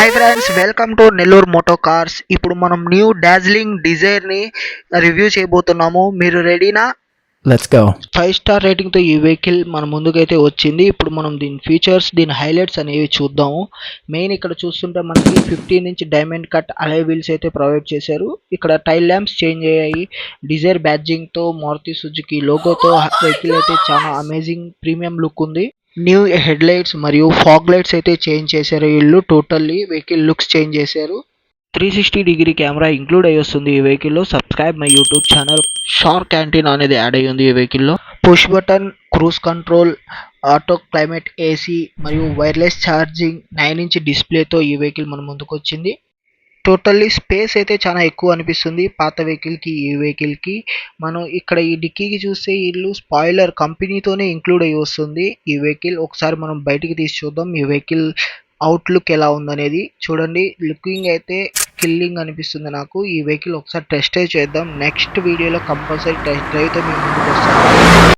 Hi friends, welcome to Nellore moto cars. ఇప్పుడు మనం new Darjeeling డిజైర్ని review చేయబోతున్నాము. మీరు రెడీనా? Let's go. 5 స్టార్ రేటింగ్తో ఈ వెహికల్ మన ముందుకైతే వచ్చింది. ఇప్పుడు మనం దీని ఫీచర్స్, దీని హైలైట్స్ అనేవి చూద్దాము. మెయిన్ ఇక్కడ చూస్తుంటే మనకి 15 ఇంచ్ డైమండ్ కట్ అలై వీల్స్ అయితే ప్రొవైడ్ చేశారు. ఇక్కడ టైల్ ల్యాంప్స్ చేంజ్ అయ్యాయి. డిజైర్ బ్యాడ్జింగ్తో మారుతి సుజుకి లోగోతో వెహికల్ అయితే చాలా అమేజింగ్ ప్రీమియం లుక్ ఉంది. న్యూ హెడ్ లైట్స్ మరియు ఫాగ్ లైట్స్ అయితే చేంజ్ చేశారు. వీళ్ళు టోటల్లీ వెహికల్ లుక్స్ చేంజ్ చేశారు. 360 కెమెరా ఇంక్లూడ్ అయ్యి వస్తుంది ఈ వెహికల్లో. Subscribe my YouTube channel. షార్ క్యాంటీన్ అనేది యాడ్ అయ్యి ఉంది ఈ వెహికల్లో. Push button cruise control, auto climate AC మరియు వైర్లెస్ ఛార్జింగ్, 9 ఇంచ్ డిస్ప్లేతో ఈ వెహికల్ మన ముందుకు వచ్చింది. టోటల్లీ స్పేస్ అయితే చాలా ఎక్కువ అనిపిస్తుంది పాత వెహికల్కి ఈ వెహికల్కి. మనం ఇక్కడ ఈ డిక్కీకి చూస్తే వీళ్ళు స్పాయిలర్ కంపెనీతోనే ఇంక్లూడ్ అయ్యి వస్తుంది ఈ వెహికల్. ఒకసారి మనం బయటికి తీసి చూద్దాం ఈ వెహికల్ అవుట్లుక్ ఎలా ఉందనేది. చూడండి, లుకింగ్ అయితే కిల్లింగ్ అనిపిస్తుంది నాకు. ఈ వెహికల్ ఒకసారి టెస్ట్ డ్రైవ్ చేద్దాం. నెక్స్ట్ వీడియోలో కంపల్సరీ టెస్ట్ డ్రైవ్తో మేము ముందుకు వస్తాం.